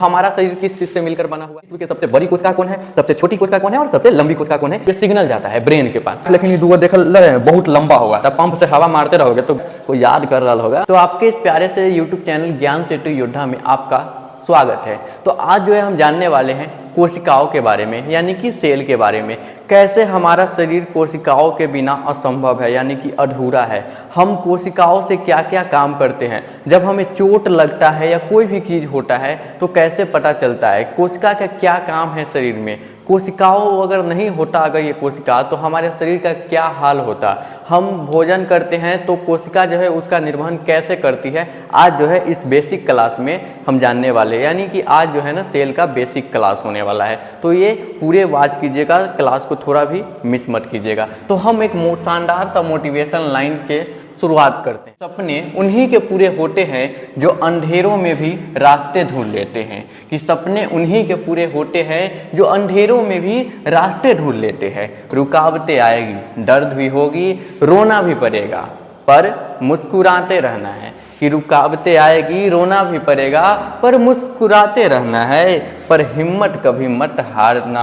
हमारा शरीर किस चीज से मिलकर बना हुआ है? इसमें सबसे बड़ी कोशिका कौन है, सबसे छोटी कोशिका कौन है और सबसे लंबी कोशिका कौन है? ये सिग्नल जाता है ब्रेन के पास। लेकिन ये दुआ देख रहे हैं बहुत लंबा होगा, तब पंप से हवा मारते रहोगे तो कोई याद कर रहा होगा। तो आपके इस प्यारे से यूट्यूब चैनल ज्ञान सेतु योद्धा में आपका स्वागत है। तो आज जो है हम जानने वाले हैं कोशिकाओं के बारे में, यानी कि सेल के बारे में। कैसे हमारा शरीर कोशिकाओं के बिना असंभव है, यानी कि अधूरा है। हम कोशिकाओं से क्या क्या काम करते हैं, जब हमें चोट लगता है या कोई भी चीज़ होता है तो कैसे पता चलता है, कोशिका का क्या काम है शरीर में। कोशिकाओं अगर नहीं होता अगर ये कोशिका, तो हमारे शरीर का क्या हाल होता। हम भोजन करते हैं तो कोशिका जो है उसका निर्वहन कैसे करती है, आज जो है इस बेसिक क्लास में हम जानने वाले हैं। यानी कि आज जो है ना सेल का बेसिक क्लास होने वाला है, तो ये पूरे वॉच कीजिएगा, क्लास को थोड़ा भी मिस मत कीजिएगा। तो हम एक शानदार सा मोटिवेशन लाइन के शुरुआत करते हैं। सपने उन्हीं के पूरे होते हैं जो अंधेरों में भी रास्ते ढूंढ लेते हैं, कि सपने उन्हीं के पूरे होते हैं जो अंधेरों में भी रास्ते ढूंढ लेते हैं। रुकावटें आएगी, दर्द भी होगी, रोना भी पड़ेगा, पर मुस्कुराते रहना है। कि रुकावटें आएगी, रोना भी पड़ेगा, पर मुस्कुराते रहना है। पर हिम्मत कभी मत हारना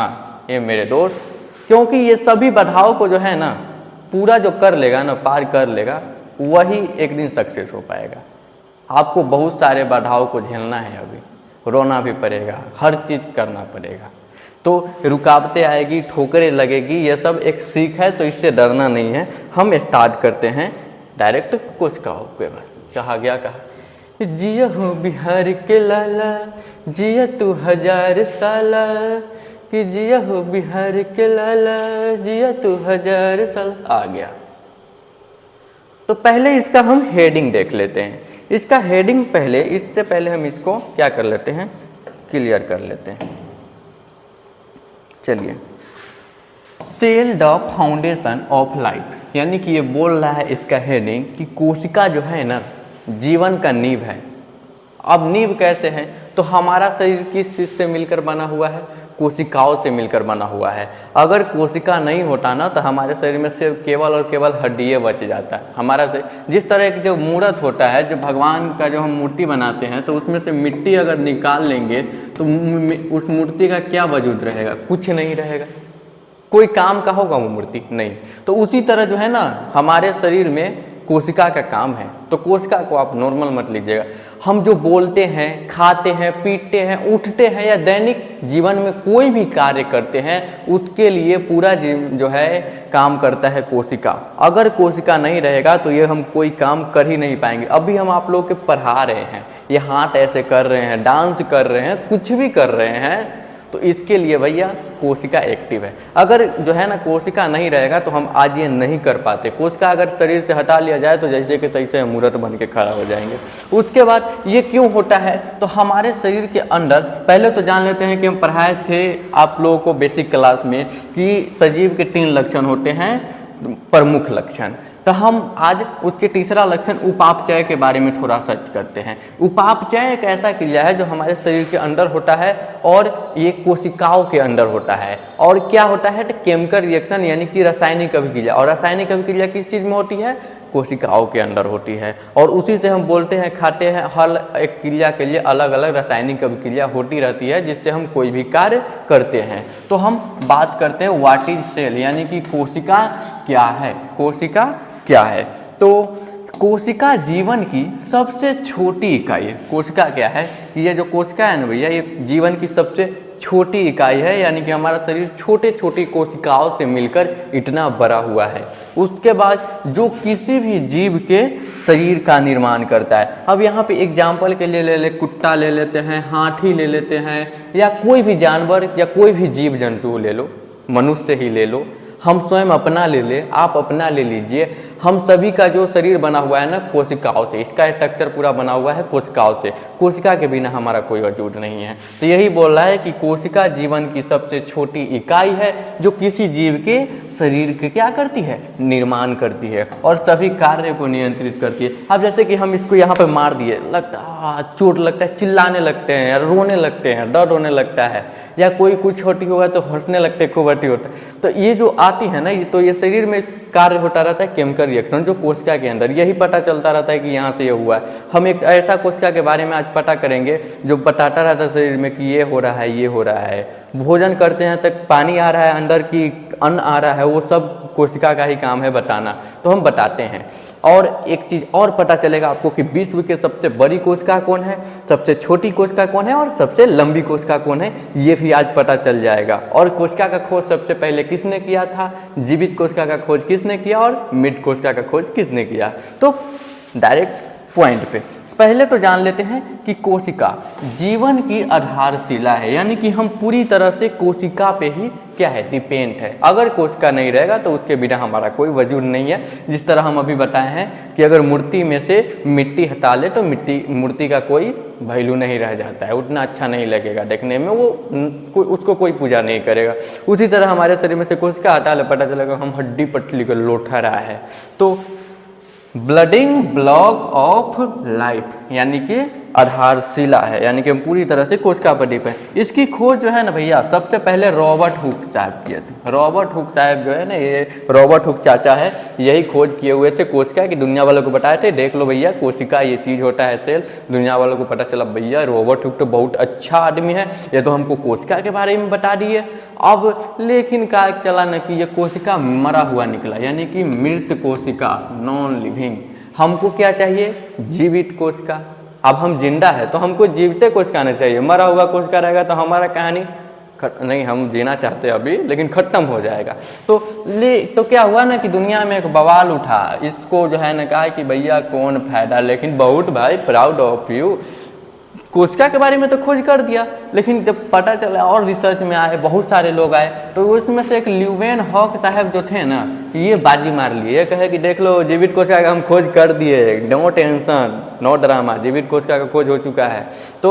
ये मेरे दोस्त, क्योंकि ये सभी बाधाओं को जो है ना पूरा जो कर लेगा ना, पार कर लेगा, वही एक दिन सक्सेस हो पाएगा। आपको बहुत सारे बाधाओं को झेलना है, अभी रोना भी पड़ेगा, हर चीज़ करना पड़ेगा। तो रुकावटें आएगी, ठोकरें लगेगी, ये सब एक सीख है, तो इससे डरना नहीं है। हम स्टार्ट करते हैं डायरेक्ट कोशिकाओं के बाद। कहा गया कहा जिया हो बिहार के लाला, जिया तू 1000 साला, कि जिया हो बिहार के लाला, जिया तू 1000 साल। आ गया। तो पहले इसका हम हेडिंग देख लेते हैं। इसका हेडिंग पहले, इससे पहले हम इसको क्या कर लेते हैं, क्लियर कर लेते हैं। चलिए, cell the foundation of life, यानी कि ये बोल रहा है इसका हेडिंग कि कोशिका जो है ना जीवन का नींव है। अब नींव कैसे है, तो हमारा शरीर किस चीज़ से मिलकर बना हुआ है, कोशिकाओं से मिलकर बना हुआ है। अगर कोशिका नहीं होता ना तो हमारे शरीर में सिर्फ केवल और केवल हड्डियाँ बच जाता है। हमारा शरीर जिस तरह की जो मूर्त होता है, जो भगवान का जो हम मूर्ति बनाते हैं, तो उसमें से मिट्टी अगर निकाल लेंगे तो उस मूर्ति का क्या वजूद रहेगा, कुछ नहीं रहेगा। कोई काम का होगा वो मूर्ति, नहीं। तो उसी तरह जो है ना हमारे शरीर में कोशिका का काम है। तो कोशिका को आप नॉर्मल मत लीजिएगा। हम जो बोलते हैं, खाते हैं, पीते हैं, उठते हैं या दैनिक जीवन में कोई भी कार्य करते हैं, उसके लिए पूरा जो है काम करता है कोशिका। अगर कोशिका नहीं रहेगा तो ये हम कोई काम कर ही नहीं पाएंगे। अभी हम आप लोग के पढ़ा रहे हैं, ये हाथ ऐसे कर रहे हैं, डांस कर रहे हैं, कुछ भी कर रहे हैं, तो इसके लिए भैया कोशिका एक्टिव है। अगर जो है ना कोशिका नहीं रहेगा तो हम आज ये नहीं कर पाते। कोशिका अगर शरीर से हटा लिया जाए तो जैसे कि तैसे मूर्त बन के खड़ा हो जाएंगे। उसके बाद ये क्यों होता है, तो हमारे शरीर के अंदर, पहले तो जान लेते हैं कि हम पढ़ाए थे आप लोगों को बेसिक क्लास में कि सजीव के 3 लक्षण होते हैं, प्रमुख लक्षण। तो हम आज उसके तीसरा लक्षण उपापचय के बारे में थोड़ा सर्च करते हैं। उपापचय एक ऐसा क्रिया है जो हमारे शरीर के अंदर होता है और ये कोशिकाओं के अंदर होता है। और क्या होता है, तो केमिकल रिएक्शन, यानी कि रासायनिक अभिक्रिया। और रासायनिक अभिक्रिया किस चीज़ में होती है, कोशिकाओं के अंदर होती है। और उसी से हम बोलते हैं, खाते हैं। हर एक क्रिया के लिए अलग अलग रासायनिक अभिक्रिया होती रहती है, जिससे हम कोई भी कार्य करते हैं। तो हम बात करते हैं व्हाट इज सेल, यानी कि कोशिका क्या है। कोशिका क्या है, तो कोशिका जीवन की सबसे छोटी इकाई है। कोशिका क्या है, ये जो कोशिका है ना भैया, ये जीवन की सबसे छोटी इकाई है। यानी कि हमारा शरीर छोटे छोटी कोशिकाओं से मिलकर इतना बड़ा हुआ है। उसके बाद जो किसी भी जीव के शरीर का निर्माण करता है। अब यहाँ पे एग्जाम्पल के लिए ले ले, कुत्ता ले लेते हैं, हाथी ले लेते हैं, या कोई भी जानवर या कोई भी जीव जंतु ले लो, मनुष्य ही ले लो, हम स्वयं अपना ले ले, आप अपना ले लीजिए। हम सभी का जो शरीर बना हुआ है ना कोशिकाओं से, इसका स्ट्रक्चर पूरा बना हुआ है कोशिकाओं से। कोशिका के बिना हमारा कोई वजूद नहीं है। तो यही बोल रहा है कि कोशिका जीवन की सबसे छोटी इकाई है जो किसी जीव के शरीर के क्या करती है, निर्माण करती है और सभी कार्य को नियंत्रित करती है। अब जैसे कि हम इसको यहाँ पे मार दिए, लगता चोट लगता है, चिल्लाने लगते हैं या रोने लगते हैं, डर होने लगता है, या कोई कुछ छोटी होगा तो हंसने लगते हैं, खूब हंसी होता है। तो ये जो आती है ना, ये शरीर में कार्य होता रहता है, केमिकल रिएक्शन जो कोशिका के अंदर, यही पता चलता रहता है कि यहाँ से ये हुआ है। हम एक ऐसा कोशिका के बारे में आज पता करेंगे जो बताता रहता है शरीर में कि ये हो रहा है, ये हो रहा है। भोजन करते हैं तक पानी आ रहा है अंदर की, अन्न आ रहा है, वो सब कोशिका का ही काम है बताना, तो हम बताते हैं। और एक चीज़ और पता चलेगा आपको कि विश्व के सबसे बड़ी कोशिका कौन है, सबसे छोटी कोशिका कौन है और सबसे लंबी कोशिका कौन है, ये भी आज पता चल जाएगा। और कोशिका का खोज सबसे पहले किसने किया था, जीवित कोशिका का खोज किसने किया और मृत कोशिका का खोज किसने किया। तो डायरेक्ट पॉइंट पे पहले तो जान लेते हैं कि कोशिका जीवन की आधारशिला है, यानी कि हम पूरी तरह से कोशिका पे ही क्या है, डिपेंड है। अगर कोशिका नहीं रहेगा तो उसके बिना हमारा कोई वजूद नहीं है। जिस तरह हम अभी बताए हैं कि अगर मूर्ति में से मिट्टी हटा ले तो मूर्ति का कोई वैल्यू नहीं रह जाता है, उतना अच्छा नहीं लगेगा देखने में, वो उसको कोई पूजा नहीं करेगा। उसी तरह हमारे शरीर में से कोशिका हटा ले, पता चलेगा हम हड्डी पटली का लोटा रहा है। तो ब्लडिंग ब्लॉक ऑफ लाइफ यानी कि आधारशिला है, यानी कि हम पूरी तरह से कोशिका पर डिपेंड। इसकी खोज जो है ना भैया, सबसे पहले रॉबर्ट हुक साहब किए थे। रॉबर्ट हुक साहब जो है ना, ये रॉबर्ट हुक चाचा है, यही खोज किए हुए थे कोशिका की, दुनिया वालों को बताए थे, देख लो भैया कोशिका ये चीज़ होता है, सेल। दुनिया वालों को पता चला भैया रॉबर्ट हुक तो बहुत अच्छा आदमी है, ये तो हमको कोशिका के बारे में बता दिए। अब लेकिन क्या चला ना कि ये कोशिका मरा हुआ निकला, यानी कि मृत कोशिका, नॉन लिविंग। हमको क्या चाहिए, जीवित कोशिका। अब हम जिंदा है तो हमको जीवित कोशिका आना चाहिए, मरा हुआ कोशिका रहेगा तो हमारा कहानी नहीं, हम जीना चाहते हैं अभी लेकिन ख़त्म हो जाएगा। तो क्या हुआ ना कि दुनिया में एक बवाल उठा, इसको जो है ना कहा कि भैया कौन फायदा, लेकिन बहुत भाई प्राउड ऑफ यू, कोशिका के बारे में तो खोज कर दिया, लेकिन जब पता चला और रिसर्च में आए, बहुत सारे लोग आए, तो उसमें से एक ल्यूवेन हॉक साहब जो थे ना, ये बाजी मार लिए, कहे कि देख लो जीवित कोशिका का हम खोज कर दिए, नो टेंशन नो ड्रामा, जीवित कोशिका का खोज हो चुका है। तो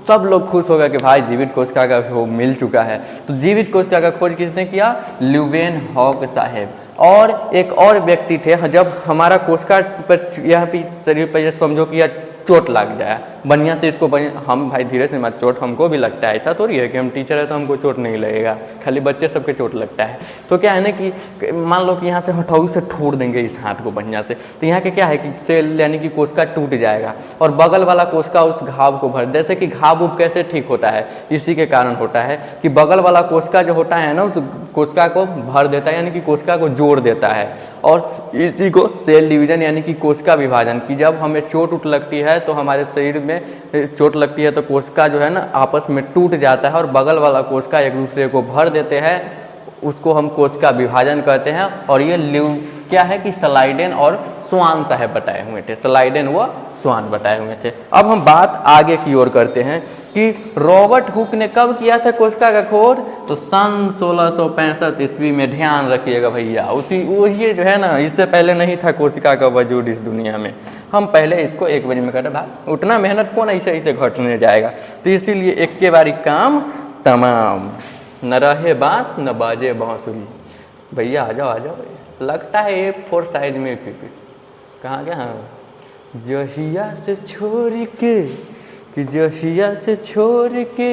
सब लोग खुश हो गए कि भाई जीवित कोशिका का वो मिल चुका है। तो जीवित कोशिका का खोज किसने किया, ल्यूवेन हॉक साहब। और एक और व्यक्ति थे, जब हमारा कोशिका पर यहाँ पे शरीर पर समझो कि चोट लग जाए बढ़िया से, इसको हम भाई धीरे से हमारी चोट हमको भी लगता है, ऐसा थोड़ी है कि हम टीचर है तो हमको चोट नहीं लगेगा, खाली बच्चे सबके चोट लगता है। तो क्या है ना कि मान लो कि यहाँ से हथौड़ी से ठोड़ देंगे इस हाथ को बढ़िया से, तो यहाँ के क्या है कि सेल यानी कि कोशिका टूट जाएगा और बगल वाला कोशिका उस घाव को भर, जैसे कि घाव उब कैसे ठीक होता है, इसी के कारण होता है कि बगल वाला कोशिका जो होता है ना, उस कोशिका को भर देता है, यानी कि कोशिका को जोड़ देता है। और इसी को सेल डिवीजन यानी कि कोशिका विभाजन की, जब हमें चोट उठ लगती है तो हमारे शरीर में चोट लगती है तो कोशिका जो है ना आपस में टूट जाता है और बगल वाला कोशिका एक दूसरे को भर देते हैं, उसको हम कोशिका विभाजन कहते हैं। और ये क्या है कि स्लाइडेन और स्वान साहब बताए हुए थे, स्लाइडेन व स्वान बताए हुए थे। अब हम बात आगे की ओर करते हैं कि रॉबर्ट हुक ने कब किया था कोशिका का खोज, तो सन 1665 ईस्वी में, ध्यान रखिएगा भैया, वही जो है ना, इससे पहले नहीं था कोशिका का वजूद इस दुनिया में। हम पहले इसको एक बारी में करते भाई, उतना मेहनत कौन ऐसे घटने जाएगा, तो इसीलिए एक के बारी काम तमाम, न रहे बांस न बाजे बांसुरी। भैया आ जाओ भैया, लगता है ये 4 साइज में पीपी कहाँ गया, हाँ, जहिया से छोड़ के कि जहिया से छोड़ के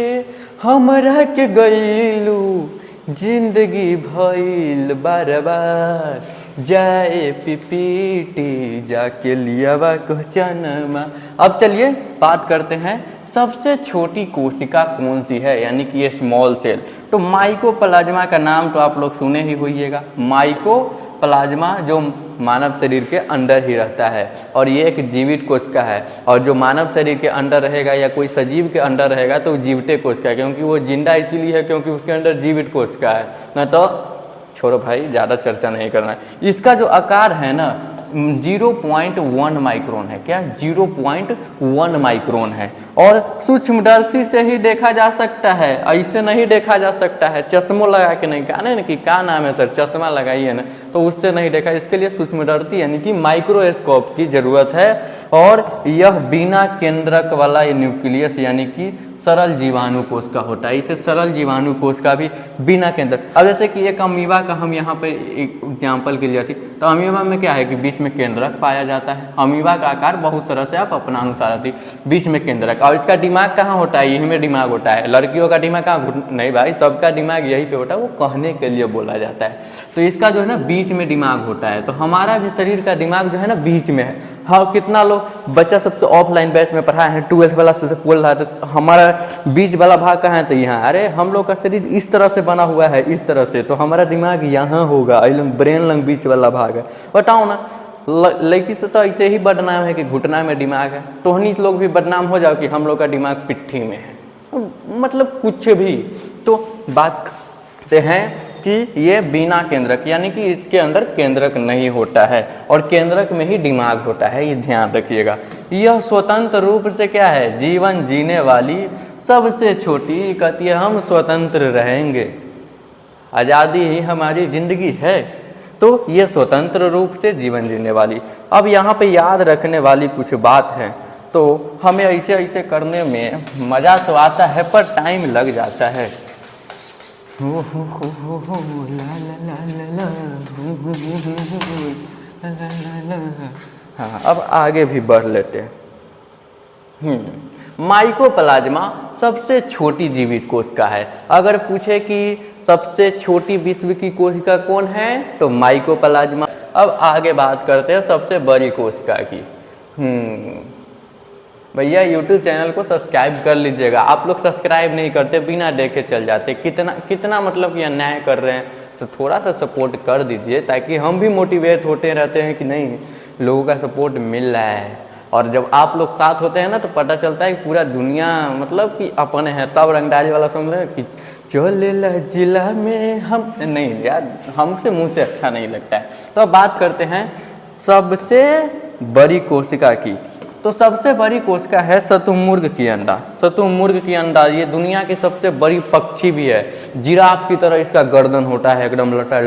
हमरा के गईलू, जिंदगी भइल बार बार, जाए पिपीटी जाके लियावा कहचनमा। अब चलिए बात करते हैं सबसे छोटी कोशिका कौन सी है, यानी कि ये स्मॉल सेल। तो माइकोप्लाज्मा का नाम तो आप लोग सुने ही होइएगा, माइकोप्लाज्मा जो मानव शरीर के अंदर ही रहता है और ये एक जीवित कोशिका है। और जो मानव शरीर के अंदर रहेगा या कोई सजीव के अंदर रहेगा तो जीवित कोशिका है, क्योंकि वो जिंदा इसीलिए है क्योंकि उसके अंदर जीवित कोशिका है। न तो छोड़ो भाई, ज़्यादा चर्चा नहीं करना है। इसका जो आकार है ना 0.1 माइक्रोन है, क्या 0.1 माइक्रोन है और सूक्ष्मदर्शी से ही देखा जा सकता है, ऐसे नहीं देखा जा सकता है, चश्मों लगा के नहीं, कहने कि क्या नाम है सर, चश्मा लगाइए ना, तो उससे नहीं देखा, इसके लिए सूक्ष्मदर्शी यानी कि माइक्रोस्कोप की जरूरत है। और यह बिना केंद्रक वाला न्यूक्लियस यानी कि सरल जीवाणु कोशिका होता है। इसे सरल जीवाणु कोशिका भी बिना केंद्रक। अब जैसे कि एक अमीबा का हम यहाँ पे एक एग्जाम्पल के लिए थी, तो अमीबा में क्या है कि बीच में केंद्रक पाया जाता है। अमीबा का आकार बहुत तरह से आप अपना अनुसार आती, बीच में केंद्रक। और इसका दिमाग कहाँ होता है? यही में दिमाग होता है। लड़कियों का दिमाग कहाँ? नहीं भाई, सबका दिमाग यही पे होता है, वो कहने के लिए बोला जाता है। तो इसका जो है ना बीच में दिमाग होता है। तो हमारा भी शरीर का दिमाग जो है ना बीच में है। हाँ, कितना लोग बच्चा सबसे ऑफलाइन बैच में पढ़ा है, 12th वाला से बोल रहा है, तो हमारा बीच वाला भाग कहाँ है? तो यहाँ। अरे हम लोग का शरीर इस तरह से बना हुआ है, इस तरह से, तो हमारा दिमाग यहाँ होगा, ब्रेन लंग बीच वाला भाग है। बताओ ना, लड़की से तो ऐसे ही बदनाम है कि घुटना में दिमाग है। टोहनी लोग भी बदनाम हो जाओ कि हम लोग का दिमाग पिट्ठी में है, मतलब कुछ भी। तो बात करते हैं कि ये बिना केंद्रक, यानी कि इसके अंदर केंद्रक नहीं होता है और केंद्रक में ही दिमाग होता है, ये ध्यान रखिएगा। यह स्वतंत्र रूप से क्या है? जीवन जीने वाली सबसे छोटी, कहती है हम स्वतंत्र रहेंगे, आज़ादी ही हमारी जिंदगी है। तो ये स्वतंत्र रूप से जीवन जीने वाली। अब यहाँ पे याद रखने वाली कुछ बात है, तो हमें ऐसे ऐसे करने में मज़ा तो आता है पर टाइम लग जाता है। हो ला ला ला ला ला, ला ला ला। हाँ, अब आगे भी बढ़ लेते हैं। माइकोप्लाज्मा सबसे छोटी जीवित कोशिका है। अगर पूछे कि सबसे छोटी विश्व की कोशिका कौन है, तो माइकोप्लाज्मा। अब आगे बात करते हैं सबसे बड़ी कोशिका की। भैया YouTube चैनल को सब्सक्राइब कर लीजिएगा। आप लोग सब्सक्राइब नहीं करते, बिना देखे चल जाते। कितना मतलब ये अन्याय कर रहे हैं। तो थोड़ा सा सपोर्ट कर दीजिए, ताकि हम भी मोटिवेट होते रहते हैं कि नहीं, लोगों का सपोर्ट मिल रहा है। और जब आप लोग साथ होते हैं ना, तो पता चलता है कि पूरा दुनिया मतलब कि अपन है। तब रंगदारी वाला सुन रहे कि चले जिला में हम, नहीं यार, हमसे मुँह से अच्छा नहीं लगता है। तो अब बात करते हैं सबसे बड़ी कोशिका की। तो सबसे बड़ी कोशिका है शतुमुर्ग की अंडा। शतुमुर्ग की अंडा ये दुनिया की सबसे बड़ी पक्षी भी है। जिराफ की तरह इसका गर्दन होता है, एकदम लटा,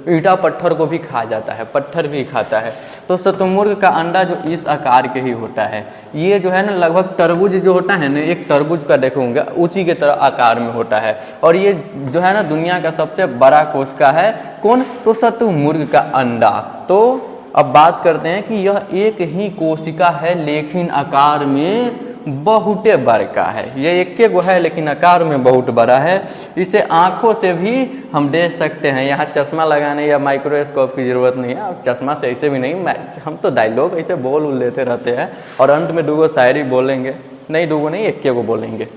ईटा पत्थर को भी खा जाता है, पत्थर भी खाता है। तो शतुमुर्ग का अंडा जो इस आकार के ही होता है। ये जो है ना लगभग तरबूज जो होता है ना, एक तरबूज का देखोगे उसी के तरह आकार में होता है। और ये जो है ना दुनिया का सबसे बड़ा कोशिका है। कौन? तो शतुमुर्ग का अंडा। तो अब बात करते हैं कि यह एक ही कोशिका है, लेकिन आकार में बहुत बड़ा है। ये एक गो है, लेकिन आकार में बहुत बड़ा है। इसे आँखों से भी हम देख सकते हैं। यहाँ चश्मा लगाने या माइक्रोस्कोप की ज़रूरत नहीं है। अब चश्मा से ऐसे भी नहीं, हम तो डायलॉग ऐसे बोल लेते रहते हैं और अंत में दूगो शायरी बोलेंगे, नहीं दूगो नहीं, एक को बोलेंगे।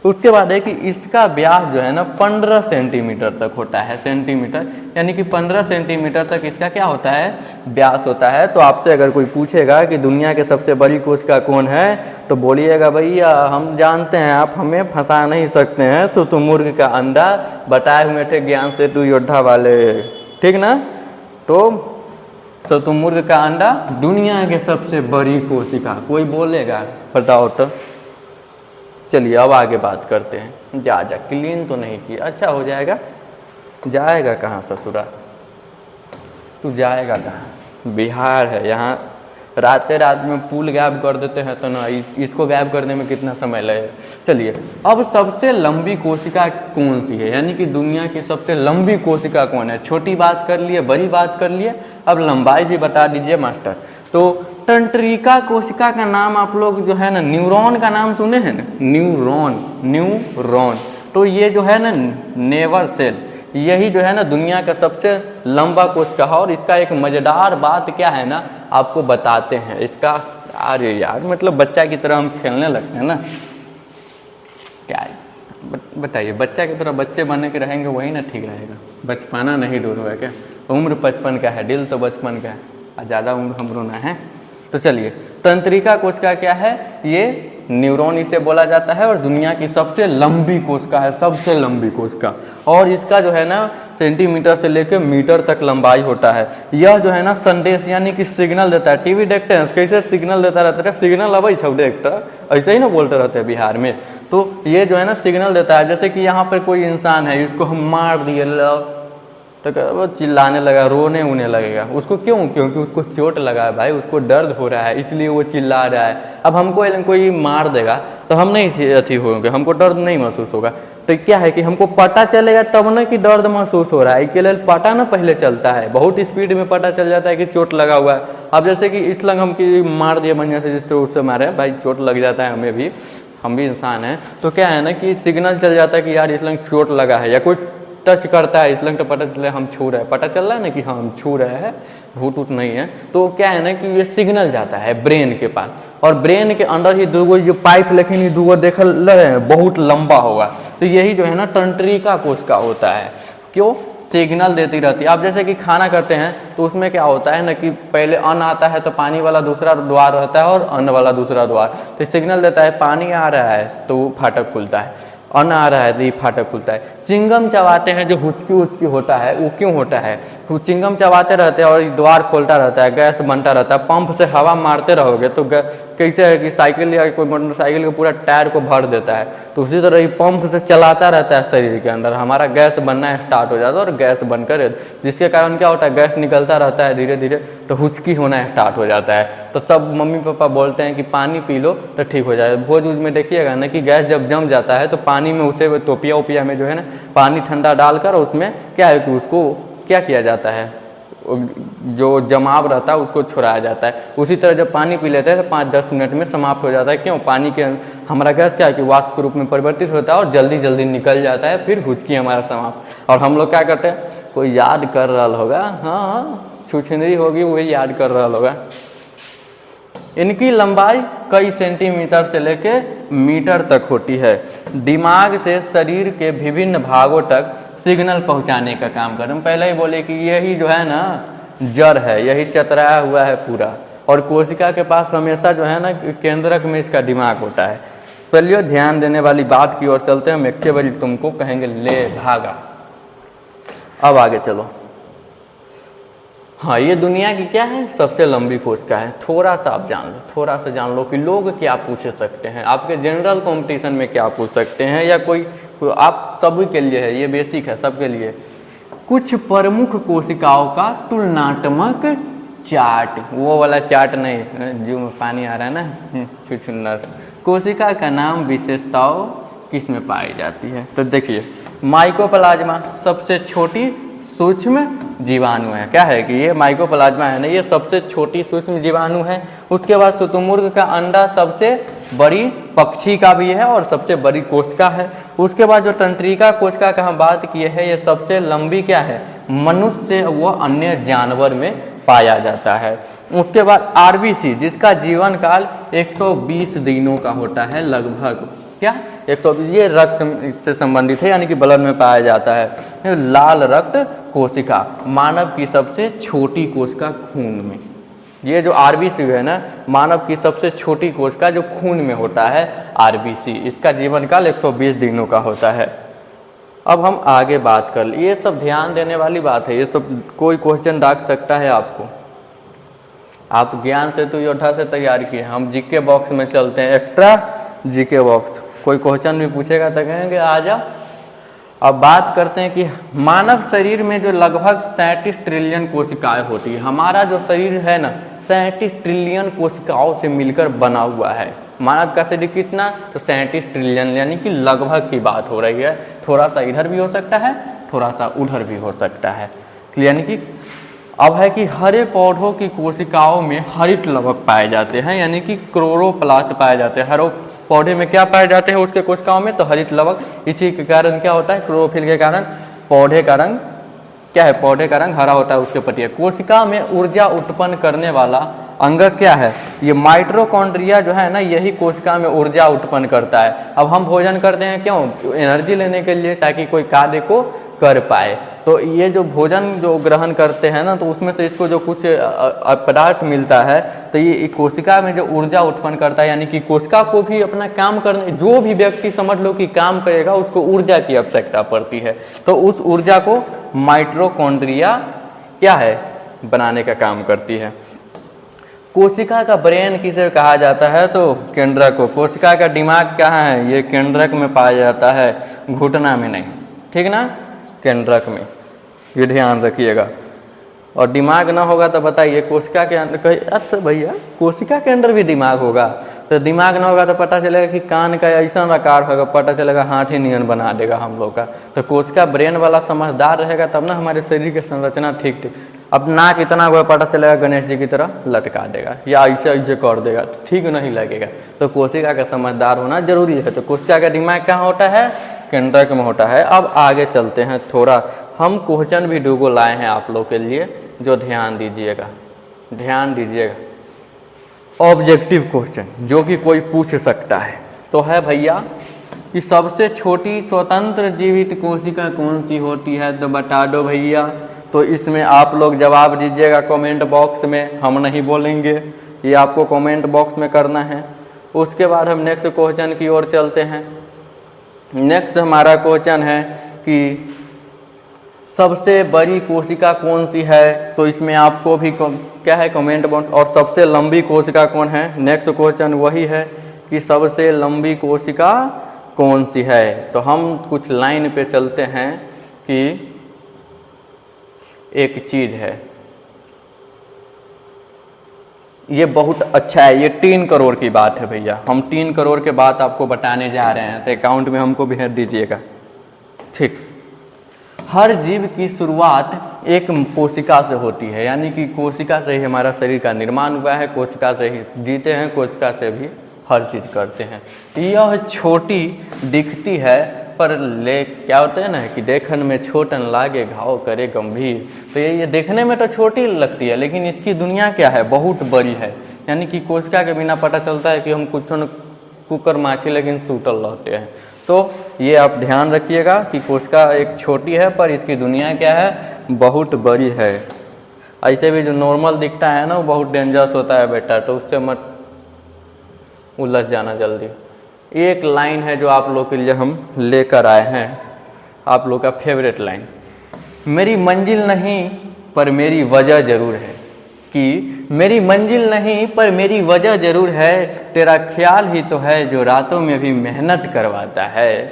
उसके बाद है कि इसका व्यास जो है ना 15 सेंटीमीटर तक होता है। सेंटीमीटर यानी कि 15 सेंटीमीटर तक इसका क्या होता है? व्यास होता है। तो आपसे अगर कोई पूछेगा कि दुनिया के सबसे बड़ी कोशिका कौन है, तो बोलिएगा भैया हम जानते हैं, आप हमें फंसा नहीं सकते हैं, शतुमुर्ग का अंडा, बताए हुए थे ज्ञान सेतु योद्धा वाले, ठीक ना। तो शतुमुर्ग का अंडा दुनिया के सबसे बड़ी कोशिका। कोई बोलेगा? बताओ तो। चलिए अब आगे बात करते हैं। जा क्लीन तो नहीं किया, अच्छा हो जाएगा। जाएगा कहाँ ससुरा? तू जाएगा कहाँ? बिहार है, यहाँ रात में पुल गायब कर देते हैं, तो ना इसको गायब करने में कितना समय लगेगा। चलिए अब सबसे लंबी कोशिका कौन सी है, यानी कि दुनिया की सबसे लंबी कोशिका कौन है? छोटी बात कर लिए, बड़ी बात कर लिए, अब लंबाई भी बता दीजिए मास्टर। तो तंत्रिका कोशिका का नाम आप लोग जो है ना, न्यूरॉन का नाम सुने हैं ना? न्यूरॉन। तो ये जो है ना नेवर सेल, यही जो है ना दुनिया का सबसे लंबा कोशिका है। और इसका एक मज़ेदार बात क्या है ना, आपको बताते हैं इसका। अरे यार, मतलब बच्चा की तरह हम खेलने लगते हैं ना, क्या बताइए, बच्चा की तरह बच्चे बनने के रहेंगे, वही ना ठीक रहेगा। बचपना नहीं दूर हुआ क्या? उम्र 55 का है, दिल तो बचपन का है, ज़्यादा उम्र हमरो ना है। तो चलिए, तंत्रिका कोशिका क्या है? ये न्यूरॉन इसे बोला जाता है और दुनिया की सबसे लंबी कोशिका है, सबसे लंबी कोशिका। और इसका जो है ना सेंटीमीटर से लेकर मीटर तक लंबाई होता है। यह जो है ना संदेश यानी कि सिग्नल देता है। टीवी देखते हैं कैसे सिग्नल देता रहता है, सिग्नल अबै छौ देखता, ऐसे ही ना बोलते रहते हैं बिहार में। तो ये जो है ना सिग्नल देता है, जैसे कि यहाँ पर कोई इंसान है, इसको हम मार दिए, तो वो चिल्लाने लगा, रोने उन्हें लगेगा। उसको क्यों? क्योंकि उसको चोट लगा है भाई, उसको दर्द हो रहा है, इसलिए वो चिल्ला रहा है। अब हमको कोई मार देगा तो हम नहीं अथी होंगे, हमको दर्द नहीं महसूस होगा। तो क्या है कि हमको पता चलेगा तब ना कि दर्द महसूस हो रहा है, इसके लिए पता ना पहले चलता है, बहुत स्पीड में पता चल जाता है कि चोट लगा हुआ है। अब जैसे कि इस लंग हम की मार दिए बढ़िया से, जिस तरह उससे मारे भाई, चोट लग जाता है हमें भी, हम भी इंसान हैं। तो क्या है ना कि सिग्नल चल जाता है कि यार इस लंग चोट लगा है, या कोई टच करता है इसलिए तो पता चले हम छू रहे हैं, पता चल रहा है ना कि हाँ हम छू रहे हैं, भूत उठ नहीं है। तो क्या है ना कि ये सिग्नल जाता है ब्रेन के पास, और ब्रेन के अंदर ही दूगो जो पाइप लेकिन दूगो देख रहे हैं बहुत लंबा होगा, तो यही जो है ना तंत्रिका कोशिका होता है। क्यों? सिग्नल देती रहती है। आप जैसे कि खाना करते हैं तो उसमें क्या होता है ना कि पहले अन्न आता है तो पानी वाला दूसरा द्वार रहता है और अन्न वाला दूसरा द्वार, तो सिग्नल देता है पानी आ रहा है तो वो फाटक खुलता है, अन्न आ रहा है तो ये फाटक खुलता है। चिंगम चबाते हैं जो हुचकी उचकी होता है, वो क्यों होता है? तो चिंगम चबाते रहते हैं और द्वार खोलता रहता है, गैस बनता रहता है। पंप से हवा मारते रहोगे तो कैसे है कि साइकिल या कोई मोटरसाइकिल का पूरा टायर को भर देता है, तो उसी तरह ये पंप से चलाता रहता है शरीर के अंदर, हमारा गैस बनना स्टार्ट हो जाता है, और गैस बनकर जिसके कारण क्या होता है, गैस निकलता रहता है धीरे धीरे, तो हुचकी होना स्टार्ट हो जाता है। तो सब मम्मी पापा बोलते हैं कि पानी पी लो तो ठीक हो जाए। भोज उज में देखिएगा ना कि गैस जब जम जाता है तो पानी में उसे टोपिया ओपिया में जो है ना पानी ठंडा डालकर उसमें क्या है कि उसको क्या किया जाता है, जो जमाव रहता है उसको छुड़ाया जाता है। उसी तरह जब पानी पी लेते हैं तो 5-10 मिनट में समाप्त हो जाता है। क्यों? पानी के हमारा गैस क्या है कि वाष्प के रूप में परिवर्तित होता है और जल्दी जल्दी निकल जाता है, फिर हुचकी हमारा समाप्त। और हम लोग क्या करते हैं, कोई याद कर रहा होगा, हाँ छुछनरी होगी वही याद कर रहा होगा। इनकी लंबाई कई सेंटीमीटर से लेके मीटर तक होती है। दिमाग से शरीर के विभिन्न भागों तक सिग्नल पहुंचाने का काम करते हैं। पहले ही बोले कि यही जो है ना जड़ है, यही चतराया हुआ है पूरा, और कोशिका के पास हमेशा जो है ना केंद्रक में इसका दिमाग होता है। चलिए ध्यान देने वाली बात की ओर चलते हैं, हम एक बजे तुमको कहेंगे ले भागा। अब आगे चलो। हाँ, ये दुनिया की क्या है, सबसे लंबी कोशिका है। थोड़ा सा आप जान लो, थोड़ा सा जान लो कि लोग क्या पूछ सकते हैं, आपके जनरल कंपटीशन में क्या पूछ सकते हैं, या कोई आप सभी के लिए है, ये बेसिक है सबके लिए। कुछ प्रमुख कोशिकाओं का तुलनात्मक चार्ट, वो वाला चार्ट नहीं जो में पानी आ रहा है ना छुछुन्नर। कोशिका का नाम, विशेषताओं किस में पाई जाती है? तो देखिए, माइकोप्लाज्मा सबसे छोटी सूक्ष्म जीवाणु है। क्या है कि ये माइकोप्लाज्मा है ना, ये सबसे छोटी सूक्ष्म जीवाणु है। उसके बाद शुतुरमुर्ग का अंडा सबसे बड़ी पक्षी का भी है और सबसे बड़ी कोशिका है। उसके बाद जो तंत्रिका कोशिका का हम बात किए हैं, ये सबसे लंबी क्या है, मनुष्य व अन्य जानवर में पाया जाता है। उसके बाद आरबीसी, जिसका जीवन काल 120 दिनों का होता है लगभग। क्या 120? ये रक्त से संबंधित है, यानी कि ब्लड में पाया जाता है। लाल रक्त कोशिका, मानव की सबसे छोटी कोशिका खून में। ये जो आरबीसी है ना, मानव की सबसे छोटी कोशिका जो खून में होता है, आरबीसी, इसका जीवन काल 120 दिनों का होता है। अब हम आगे बात कर, ये सब ध्यान देने वाली बात है, ये सब कोई क्वेश्चन डाक सकता है आपको। आप ज्ञान सेतु योद्धा से तैयार किए, हम जीके बॉक्स में चलते हैं, एक्स्ट्रा जीके बॉक्स। कोई क्वेश्चन भी पूछेगा तो कहेंगे आ जाओ। अब बात करते हैं कि मानव शरीर में जो लगभग 37 ट्रिलियन कोशिकाएं होती है। हमारा जो शरीर है ना 37 ट्रिलियन कोशिकाओं से मिलकर बना हुआ है। मानव का शरीर कितना? तो 37 ट्रिलियन, यानी कि लगभग की बात हो रही है। थोड़ा सा इधर भी हो सकता है, थोड़ा सा उधर भी हो सकता है। यानी कि अब है कि हरे पौधों की कोशिकाओं में हरित लवक पाए जाते हैं, यानी कि क्लोरोप्लास्ट पाए जाते हैं। हर पौधे में क्या पाए जाते हैं उसके कोशिकाओं में? तो हरित लवक। इसी के कारण क्या होता है, क्लोरोफिल के कारण पौधे का रंग क्या है, पौधे का रंग हरा होता है उसके पत्तियां। कोशिका में ऊर्जा उत्पन्न करने वाला अंग क्या है? ये माइटोकॉन्ड्रिया जो है ना, यही कोशिका में ऊर्जा उत्पन्न करता है। अब हम भोजन करते हैं क्यों? एनर्जी लेने के लिए, ताकि कोई कार्य को कर पाए। तो ये जो भोजन जो ग्रहण करते हैं ना, तो उसमें से इसको जो कुछ पदार्थ मिलता है, तो ये कोशिका में जो ऊर्जा उत्पन्न करता है, यानी कि कोशिका को भी अपना काम करने, जो भी व्यक्ति समझ लो कि काम करेगा उसको ऊर्जा की आवश्यकता पड़ती है। तो उस ऊर्जा को माइटोकॉन्ड्रिया क्या है, बनाने का काम करती है। कोशिका का ब्रेन किसे कहा जाता है? तो केंद्रक को। कोशिका का दिमाग कहाँ है? ये केंद्रक में पाया जाता है, घुटना में नहीं, ठीक ना, केंद्रक में। ये ध्यान रखिएगा। और दिमाग ना होगा तो बताइए कोशिका के अंदर कहीं, अच्छा भैया कोशिका के अंदर भी दिमाग होगा, तो दिमाग ना होगा तो पता चलेगा कि कान का ऐसा आकार होगा, पता चलेगा हाथी नियन बना देगा हम लोग का। तो कोशिका ब्रेन वाला समझदार रहेगा तब ना हमारे शरीर की संरचना ठीक ठीक। अब नाक इतना हुआ पता चलेगा गणेश जी की तरह लटका देगा या ऐसे ऐसे कर देगा, तो ठीक नहीं लगेगा। तो कोशिका का समझदार होना जरूरी है। तो कोशिका का दिमाग कहाँ होता है? केंद्रक में होता है। अब आगे चलते हैं थोड़ा, हम क्वेश्चन भी 2 लाए हैं आप लोग के लिए, जो ध्यान दीजिएगा, ध्यान दीजिएगा। ऑब्जेक्टिव क्वेश्चन जो कि कोई पूछ सकता है, तो है भैया कि सबसे छोटी स्वतंत्र जीवित कोशिका कौन सी होती है? तो बता दो भैया। तो इसमें आप लोग जवाब दीजिएगा कमेंट बॉक्स में, हम नहीं बोलेंगे, ये आपको कमेंट बॉक्स में करना है। उसके बाद हम नेक्स्ट क्वेश्चन की ओर चलते हैं। नेक्स्ट हमारा क्वेश्चन है कि सबसे बड़ी कोशिका कौन सी है? तो इसमें आपको भी क्या है कमेंट बॉक्स। और सबसे लंबी कोशिका कौन है? नेक्स्ट क्वेश्चन वही है कि सबसे लंबी कोशिका कौन सी है? तो हम कुछ लाइन पे चलते हैं कि एक चीज़ है, ये बहुत अच्छा है, ये 3 करोड़ की बात है भैया। हम 3 करोड़ के बात आपको बताने जा रहे हैं, तो अकाउंट में हमको भेज दीजिएगा, ठीक। हर जीव की शुरुआत एक कोशिका से होती है, यानी कि कोशिका से ही हमारा शरीर का निर्माण हुआ है, कोशिका से ही जीते हैं, कोशिका से भी हर चीज़ करते हैं। यह छोटी दिखती है पर ले क्या होता है ना कि देखने में छोटन लागे घाव करे गंभीर। तो ये देखने में तो छोटी लगती है, लेकिन इसकी दुनिया क्या है? बहुत बड़ी है। यानी कि कोशिका के बिना पता चलता है कि हम कुछ न कुकर माछी लेकिन सूतल रहते हैं। तो ये आप ध्यान रखिएगा कि कोशिका एक छोटी है पर इसकी दुनिया क्या है? बहुत बड़ी है। ऐसे भी जो नॉर्मल दिखता है ना वो बहुत डेंजरस होता है बेटा, तो उससे मत उलझ जाना जल्दी। एक लाइन है जो आप लोग के लिए हम लेकर आए हैं, आप लोग का फेवरेट लाइन, मेरी मंजिल नहीं पर मेरी वजह ज़रूर है। कि मेरी मंजिल नहीं पर मेरी वजह ज़रूर है, तेरा ख्याल ही तो है जो रातों में भी मेहनत करवाता है।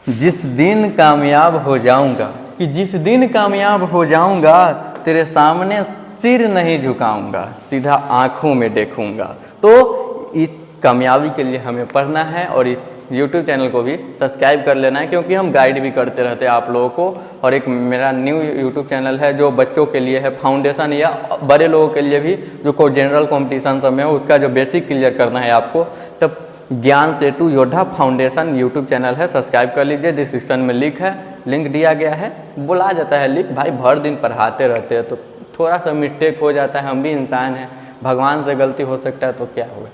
जिस दिन कामयाब हो जाऊंगा, कि जिस दिन कामयाब हो जाऊंगा तेरे सामने सिर नहीं झुकाऊंगा, सीधा आंखों में देखूंगा। तो इस कामयाबी के लिए हमें पढ़ना है और इस YouTube चैनल को भी सब्सक्राइब कर लेना है, क्योंकि हम गाइड भी करते रहते हैं आप लोगों को। और एक मेरा न्यू YouTube चैनल है जो बच्चों के लिए है, फाउंडेशन, या बड़े लोगों के लिए भी जो कोई जनरल कॉम्पिटिशन सब में हो उसका जो बेसिक क्लियर करना है आपको। तब ज्ञान सेतु योद्धा फाउंडेशन YouTube चैनल है, सब्सक्राइब कर लीजिए। डिस्क्रिप्शन में लिंक दिया गया है। बोला जाता है लिंक, भाई भर दिन पढ़ाते रहते हैं तो थोड़ा सा मिस्टेक हो जाता है, हम भी इंसान हैं, भगवान से गलती हो सकता है तो क्या होगा,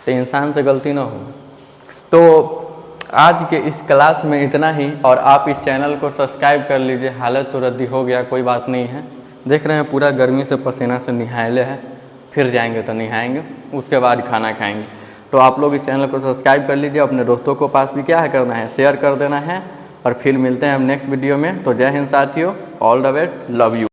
तो इंसान से गलती ना हो। तो आज के इस क्लास में इतना ही, और आप इस चैनल को सब्सक्राइब कर लीजिए। हालत तो रद्दी हो गया, कोई बात नहीं है, देख रहे हैं पूरा गर्मी से पसीना से निहायले है, फिर जाएंगे तो निहाएंगे, उसके बाद खाना खाएंगे। तो आप लोग इस चैनल को सब्सक्राइब कर लीजिए, अपने दोस्तों को पास भी क्या है करना है, शेयर कर देना है। और फिर मिलते हैं हम नेक्स्ट वीडियो में। तो जय हिंद साथियों, all the best, love you.